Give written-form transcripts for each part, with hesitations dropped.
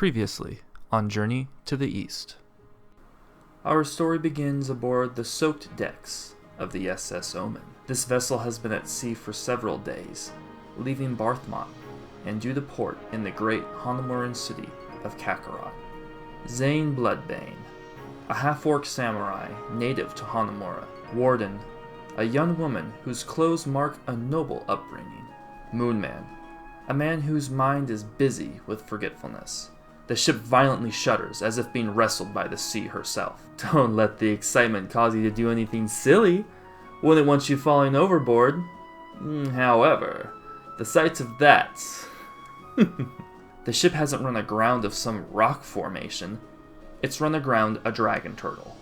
Previously on Journey to the East. Our story begins aboard the soaked decks of the SS Omen. This vessel has been at sea for several days, leaving Barthmont and due to port in the great Hanamuran city of Kakarot. Zane Bloodbane, a half-orc samurai native to Hanamura. Warden, a young woman whose clothes mark a noble upbringing. Moonman, a man whose mind is busy with forgetfulness. The ship violently shudders as if being wrestled by the sea herself. Don't let the excitement cause you to do anything silly. Wouldn't want you falling overboard. However, the sights of that... The ship hasn't run aground of some rock formation. It's run aground a dragon turtle.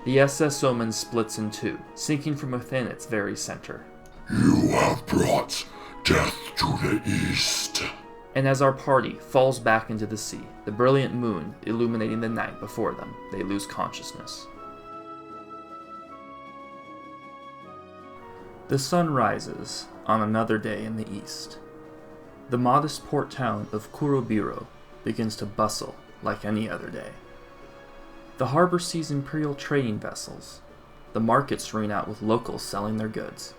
The SS Omen splits in two, sinking from within its very center. You have brought death to the east. And as our party falls back into the sea, the brilliant moon illuminating the night before them, they lose consciousness. The sun rises on another day in the east. The modest port town of Kurobiro begins to bustle like any other day. The harbor sees imperial trading vessels, the markets ring out with locals selling their goods,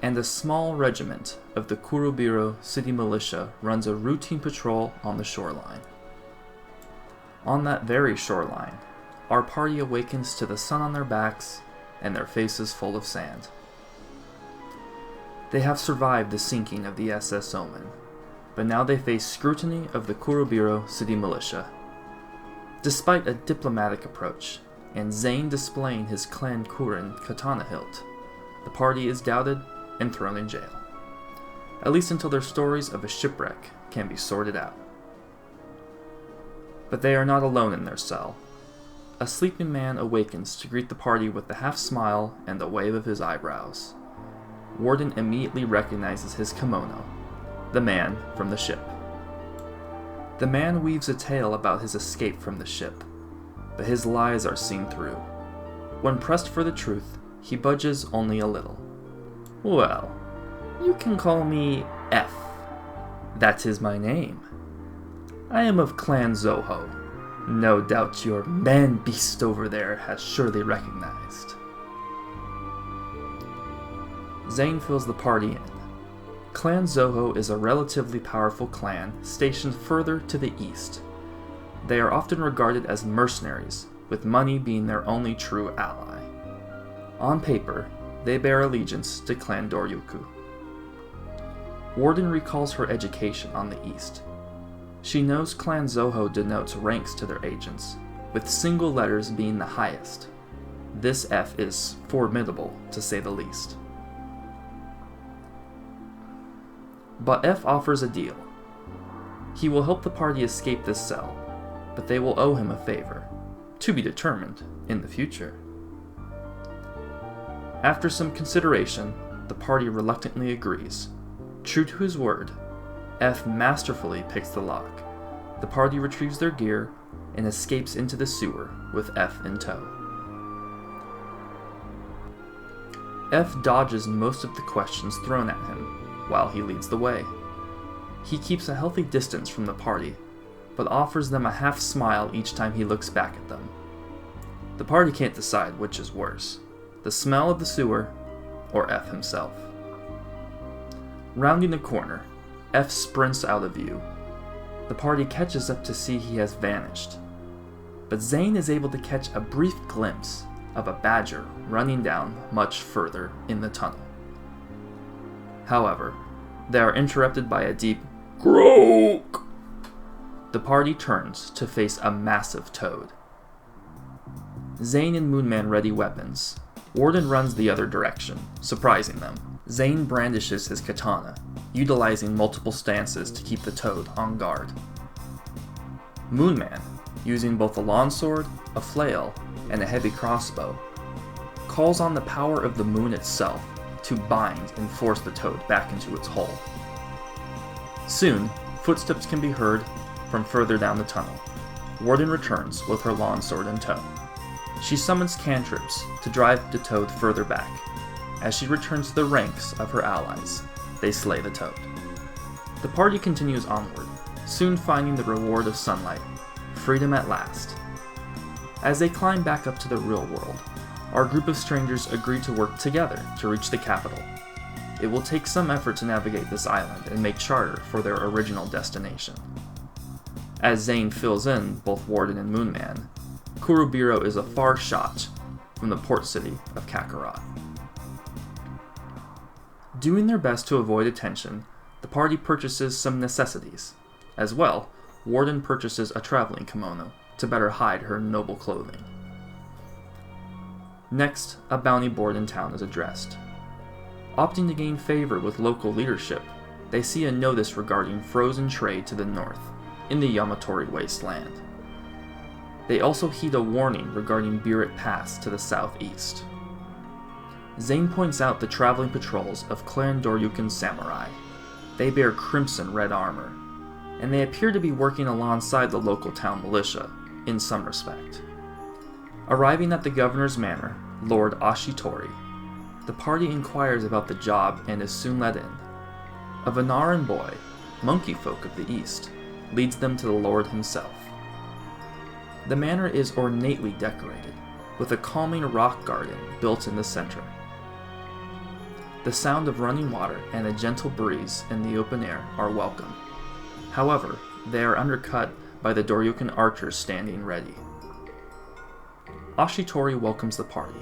and a small regiment of the Kurobiro city militia runs a routine patrol on the shoreline. On that very shoreline, our party awakens to the sun on their backs and their faces full of sand. They have survived the sinking of the SS Omen, but now they face scrutiny of the Kurobiro city militia. Despite a diplomatic approach, and Zane displaying his clan Kurin katana hilt, the party is doubted and thrown in jail. At least until their stories of a shipwreck can be sorted out. But they are not alone in their cell. A sleeping man awakens to greet the party with a half smile and a wave of his eyebrows. Warden immediately recognizes his kimono, the man from the ship. The man weaves a tale about his escape from the ship, but his lies are seen through. When pressed for the truth, he budges only a little. Well, you can call me F. That is my name. I am of Clan Zoho. No doubt your man-beast over there has surely recognized. Zane fills the party in. Clan Zoho is a relatively powerful clan stationed further to the east. They are often regarded as mercenaries, with money being their only true ally. On paper, they bear allegiance to Clan Doryuku. Warden recalls her education on the east. She knows Clan Zoho denotes ranks to their agents, with single letters being the highest. This F is formidable, to say the least. But F offers a deal. He will help the party escape this cell, but they will owe him a favor, to be determined in the future. After some consideration, the party reluctantly agrees. True to his word, F masterfully picks the lock. The party retrieves their gear and escapes into the sewer with F in tow. F dodges most of the questions thrown at him while he leads the way. He keeps a healthy distance from the party, but offers them a half smile each time he looks back at them. The party can't decide which is worse, the smell of the sewer or F himself. Rounding a corner, F sprints out of view. The party catches up to see he has vanished, but Zane is able to catch a brief glimpse of a badger running down much further in the tunnel. However, they are interrupted by a deep croak. The party turns to face a massive toad. Zane and Moonman ready weapons. Warden runs the other direction, surprising them. Zane brandishes his katana, utilizing multiple stances to keep the toad on guard. Moonman, using both a longsword, a flail, and a heavy crossbow, calls on the power of the moon itself to bind and force the toad back into its hole. Soon, footsteps can be heard from further down the tunnel. Warden returns with her longsword in tow. She summons cantrips to drive the toad further back. As she returns to the ranks of her allies, they slay the toad. The party continues onward, soon finding the reward of sunlight, freedom at last. As they climb back up to the real world, our group of strangers agree to work together to reach the capital. It will take some effort to navigate this island and make charter for their original destination. As Zane fills in both Warden and Moonman, Kurobiro is a far shot from the port city of Kakarot. Doing their best to avoid attention, the party purchases some necessities. As well, Warden purchases a traveling kimono to better hide her noble clothing. Next, a bounty board in town is addressed. Opting to gain favor with local leadership, they see a notice regarding frozen trade to the north, in the Yamatori wasteland. They also heed a warning regarding Biret Pass to the southeast. Zane points out the traveling patrols of Clan Doryukin Samurai. They bear crimson red armor, and they appear to be working alongside the local town militia, in some respect. Arriving at the governor's manor, Lord Ashitori, the party inquires about the job and is soon let in. A Venaran boy, monkey folk of the east, leads them to the lord himself. The manor is ornately decorated, with a calming rock garden built in the center. The sound of running water and a gentle breeze in the open air are welcome. However, they are undercut by the Doryukin archers standing ready. Ashitori welcomes the party,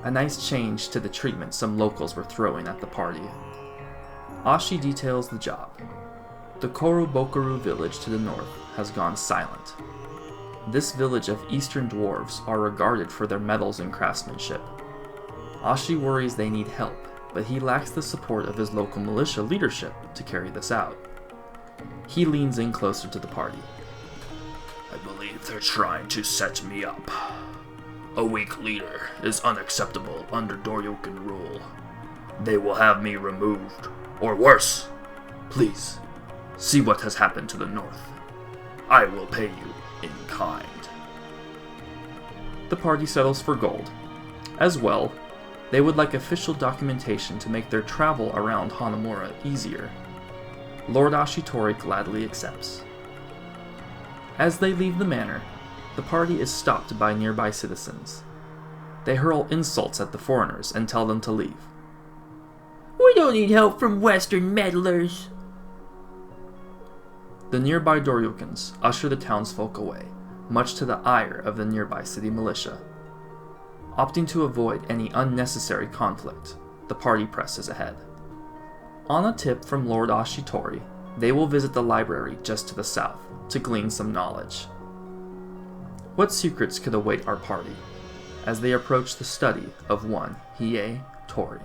a nice change to the treatment some locals were throwing at the party. Ashi details the job. The Korobokaru village to the north has gone silent. This village of eastern dwarves are regarded for their metals and craftsmanship. Ashi worries they need help, but he lacks the support of his local militia leadership to carry this out. He leans in closer to the party. I believe they're trying to set me up. A weak leader is unacceptable under Doryukin rule. They will have me removed, or worse. Please, see what has happened to the north. I will pay you in kind. The party settles for gold. As well, they would like official documentation to make their travel around Hanamuran easier. Lord Ashitori gladly accepts. As they leave the manor, the party is stopped by nearby citizens. They hurl insults at the foreigners and tell them to leave. We don't need help from Western meddlers. The nearby Doryukins usher the townsfolk away, much to the ire of the nearby city militia. Opting to avoid any unnecessary conflict, the party presses ahead. On a tip from Lord Ashitori, they will visit the library just to the south to glean some knowledge. What secrets could await our party as they approach the study of one Hiei Tori?